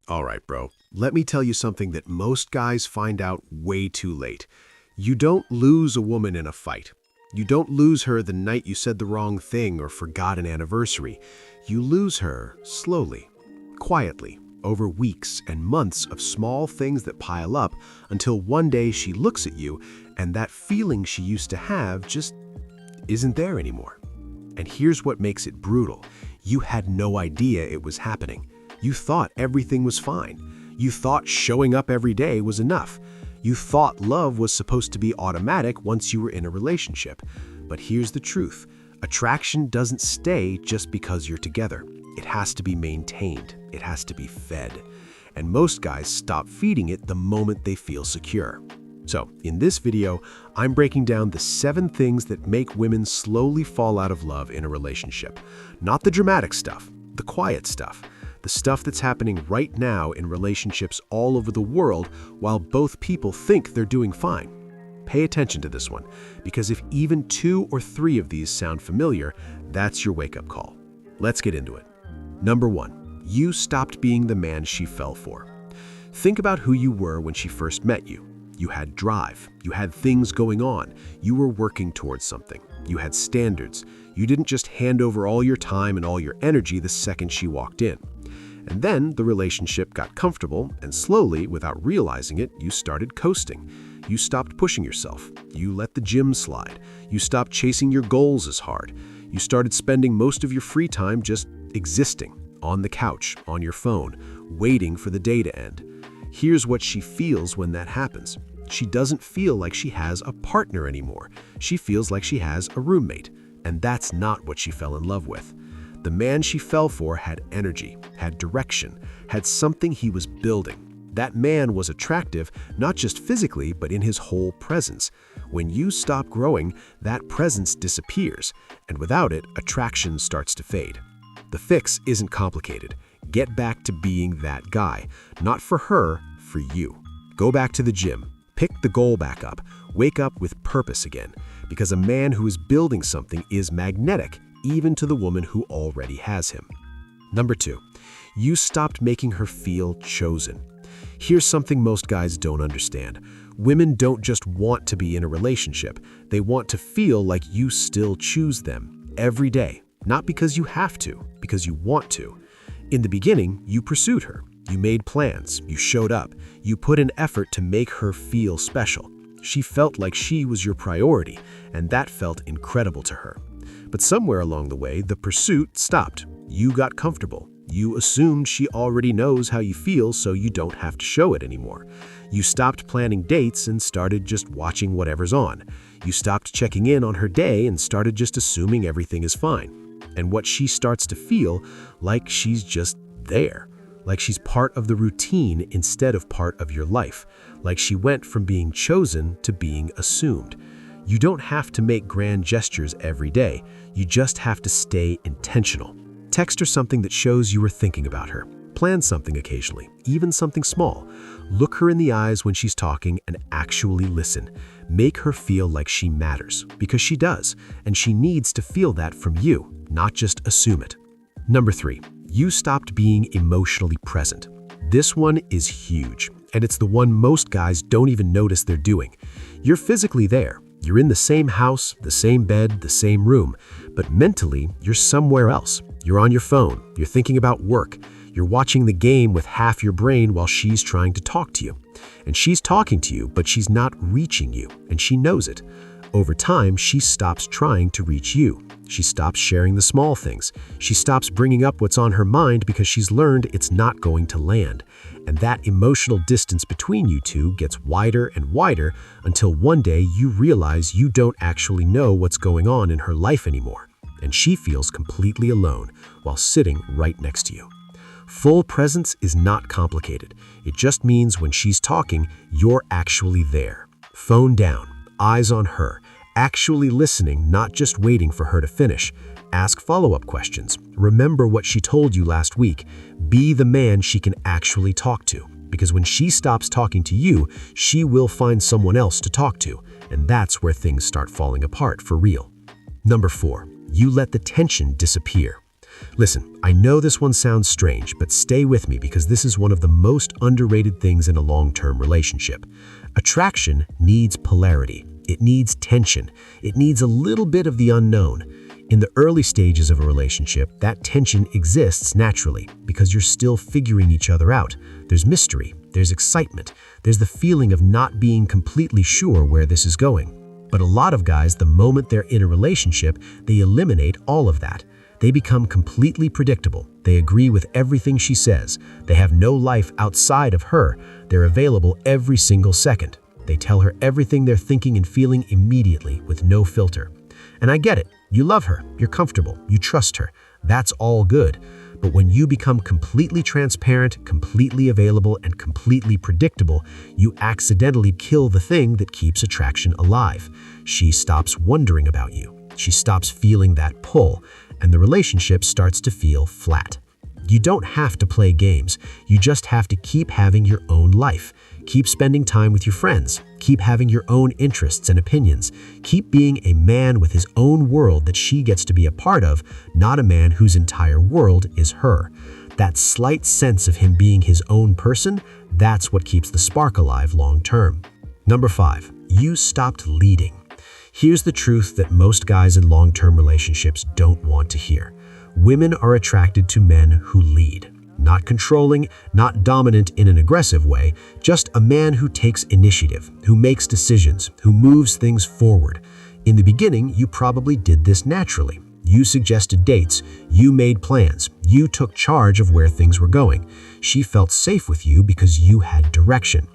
All right, bro. Let me tell you something that most guys find out way too late. You don't lose a woman in a fight. You don't lose her the night you said the wrong thing or forgot an anniversary. You lose her slowly, quietly, over weeks and months of small things that pile up until one day she looks at you and that feeling she used to have just isn't there anymore. And here's what makes it brutal. You had no idea it was happening. You thought everything was fine. You thought showing up every day was enough. You thought love was supposed to be automatic once you were in a relationship. But here's the truth. Attraction doesn't stay just because you're together. It has to be maintained. It has to be fed. And most guys stop feeding it the moment they feel secure. So, in this video, I'm breaking down the 7 things that make women slowly fall out of love in a relationship. Not the dramatic stuff, the quiet stuff. The stuff that's happening right now in relationships all over the world while both people think they're doing fine. Pay attention to this one, because if even 2 or 3 of these sound familiar, that's your wake-up call. Let's get into it. Number 1, you stopped being the man she fell for. Think about who you were when she first met you. You had drive, you had things going on, you were working towards something, you had standards. You didn't just hand over all your time and all your energy the second she walked in. And then the relationship got comfortable, and slowly, without realizing it, you started coasting. You stopped pushing yourself. You let the gym slide. You stopped chasing your goals as hard. You started spending most of your free time just existing, on the couch, on your phone, waiting for the day to end. Here's what she feels when that happens. She doesn't feel like she has a partner anymore. She feels like she has a roommate, and that's not what she fell in love with. The man she fell for had energy, had direction, had something he was building. That man was attractive, not just physically, but in his whole presence. When you stop growing, that presence disappears, and without it, attraction starts to fade. The fix isn't complicated. Get back to being that guy. Not for her, for you. Go back to the gym. Pick the goal back up. Wake up with purpose again. Because a man who is building something is magnetic, even to the woman who already has him. Number 2, you stopped making her feel chosen. Here's something most guys don't understand. Women don't just want to be in a relationship. They want to feel like you still choose them every day. Not because you have to, because you want to. In the beginning, you pursued her. You made plans. You showed up. You put in effort to make her feel special. She felt like she was your priority, and that felt incredible to her. But somewhere along the way, the pursuit stopped. You got comfortable. You assumed she already knows how you feel, so you don't have to show it anymore. You stopped planning dates and started just watching whatever's on. You stopped checking in on her day and started just assuming everything is fine. And what she starts to feel like she's just there. Like she's part of the routine instead of part of your life. Like she went from being chosen to being assumed. You don't have to make grand gestures every day. You just have to stay intentional. Text her something that shows you were thinking about her. Plan something occasionally, even something small. Look her in the eyes when she's talking and actually listen. Make her feel like she matters, because she does, and she needs to feel that from you, not just assume it. Number 3, you stopped being emotionally present. This one is huge, and it's the one most guys don't even notice they're doing. You're physically there. You're in the same house, the same bed, the same room, but mentally, you're somewhere else. You're on your phone, you're thinking about work, you're watching the game with half your brain while she's trying to talk to you. And she's talking to you, but she's not reaching you, and she knows it. Over time, she stops trying to reach you. She stops sharing the small things. She stops bringing up what's on her mind because she's learned it's not going to land. And that emotional distance between you two gets wider and wider until one day you realize you don't actually know what's going on in her life anymore. And she feels completely alone while sitting right next to you. Full presence is not complicated. It just means when she's talking, you're actually there. Phone down, eyes on her, actually listening, not just waiting for her to finish. Ask follow-up questions. Remember what she told you last week. Be the man she can actually talk to. Because when she stops talking to you, she will find someone else to talk to. And that's where things start falling apart for real. Number 4, you let the tension disappear. Listen, I know this one sounds strange, but stay with me because this is one of the most underrated things in a long-term relationship. Attraction needs polarity. It needs tension. It needs a little bit of the unknown. In the early stages of a relationship, that tension exists naturally because you're still figuring each other out. There's mystery, there's excitement, there's the feeling of not being completely sure where this is going. But a lot of guys, the moment they're in a relationship, they eliminate all of that. They become completely predictable. They agree with everything she says. They have no life outside of her. They're available every single second. They tell her everything they're thinking and feeling immediately with no filter. And I get it. You love her. You're comfortable. You trust her. That's all good. But when you become completely transparent, completely available, and completely predictable, you accidentally kill the thing that keeps attraction alive. She stops wondering about you. She stops feeling that pull, and the relationship starts to feel flat. You don't have to play games. You just have to keep having your own life. Keep spending time with your friends. Keep having your own interests and opinions. Keep being a man with his own world that she gets to be a part of, not a man whose entire world is her. That slight sense of him being his own person, that's what keeps the spark alive long term. Number 5, you stopped leading. Here's the truth that most guys in long-term relationships don't want to hear. Women are attracted to men who lead. Not controlling, not dominant in an aggressive way, just a man who takes initiative, who makes decisions, who moves things forward. In the beginning, you probably did this naturally. You suggested dates, you made plans, you took charge of where things were going. She felt safe with you because you had direction.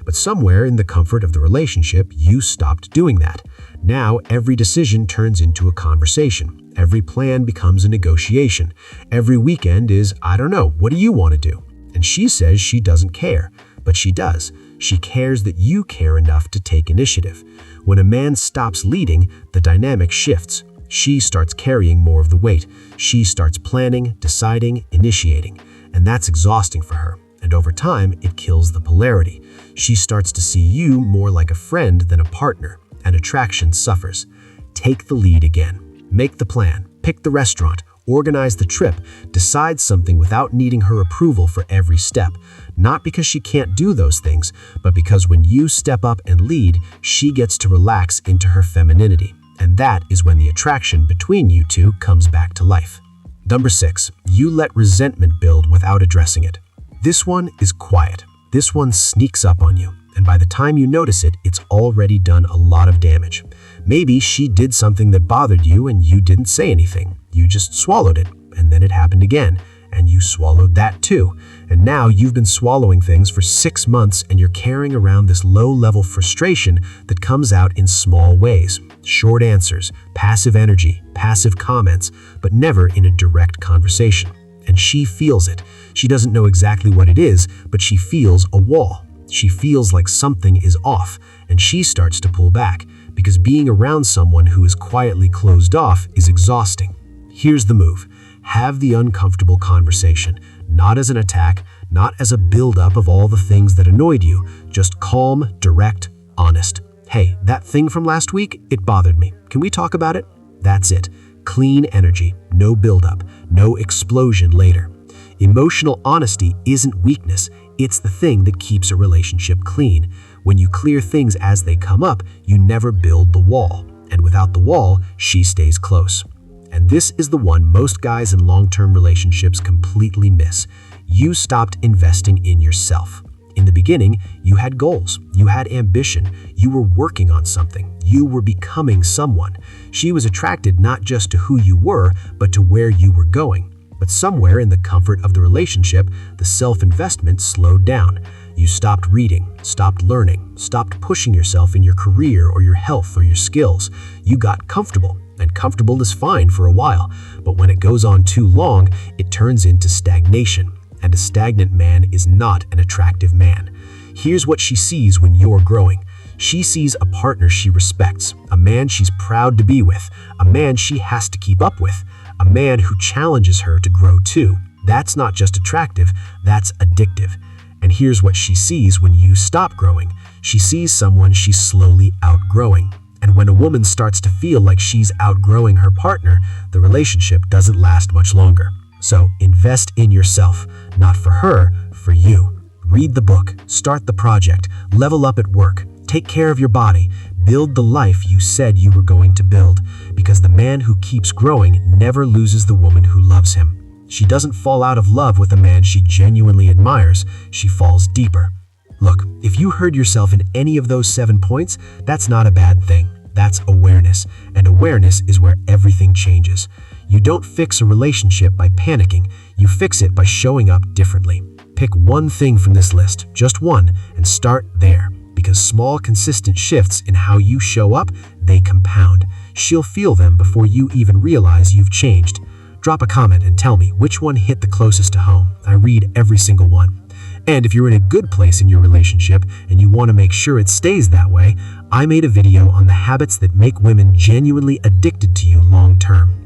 But somewhere in the comfort of the relationship, you stopped doing that. Now, every decision turns into a conversation. Every plan becomes a negotiation. Every weekend is, I don't know, what do you want to do? And she says she doesn't care, but she does. She cares that you care enough to take initiative. When a man stops leading, the dynamic shifts. She starts carrying more of the weight. She starts planning, deciding, initiating. And that's exhausting for her. And over time, it kills the polarity. She starts to see you more like a friend than a partner, and attraction suffers. Take the lead again. Make the plan. Pick the restaurant. Organize the trip. Decide something without needing her approval for every step. Not because she can't do those things, but because when you step up and lead, she gets to relax into her femininity. And that is when the attraction between you two comes back to life. Number 6, you let resentment build without addressing it. This one is quiet. This one sneaks up on you, and by the time you notice it, it's already done a lot of damage. Maybe she did something that bothered you and you didn't say anything. You just swallowed it, and then it happened again, and you swallowed that too. And now you've been swallowing things for 6 months and you're carrying around this low-level frustration that comes out in small ways. Short answers, passive energy, passive comments, but never in a direct conversation. And she feels it. She doesn't know exactly what it is, but she feels a wall. She feels like something is off, and she starts to pull back, because being around someone who is quietly closed off is exhausting. Here's the move. Have the uncomfortable conversation, not as an attack, not as a build-up of all the things that annoyed you, just calm, direct, honest. Hey, that thing from last week, it bothered me. Can we talk about it? That's it. Clean energy, no build-up, no explosion later. Emotional honesty isn't weakness, it's the thing that keeps a relationship clean. When you clear things as they come up, you never build the wall. And without the wall, she stays close. And this is the one most guys in long-term relationships completely miss. You stopped investing in yourself. In the beginning, you had goals, you had ambition, you were working on something, you were becoming someone. She was attracted not just to who you were, but to where you were going. But somewhere in the comfort of the relationship, the self-investment slowed down. You stopped reading, stopped learning, stopped pushing yourself in your career or your health or your skills. You got comfortable, and comfortable is fine for a while, but when it goes on too long, it turns into stagnation. And a stagnant man is not an attractive man. Here's what she sees when you're growing. She sees a partner she respects, a man she's proud to be with, a man she has to keep up with, a man who challenges her to grow too. That's not just attractive, that's addictive. And here's what she sees when you stop growing. She sees someone she's slowly outgrowing. And when a woman starts to feel like she's outgrowing her partner, the relationship doesn't last much longer. So invest in yourself, not for her, for you. Read the book, start the project, level up at work, take care of your body, build the life you said you were going to build, because the man who keeps growing never loses the woman who loves him. She doesn't fall out of love with a man she genuinely admires, she falls deeper. Look, if you heard yourself in any of those 7 points, that's not a bad thing. That's awareness, and awareness is where everything changes. You don't fix a relationship by panicking, you fix it by showing up differently. Pick one thing from this list, just one, and start there. Because small, consistent shifts in how you show up, they compound. She'll feel them before you even realize you've changed. Drop a comment and tell me which one hit the closest to home. I read every single one. And if you're in a good place in your relationship and you want to make sure it stays that way, I made a video on the habits that make women genuinely addicted to you long term.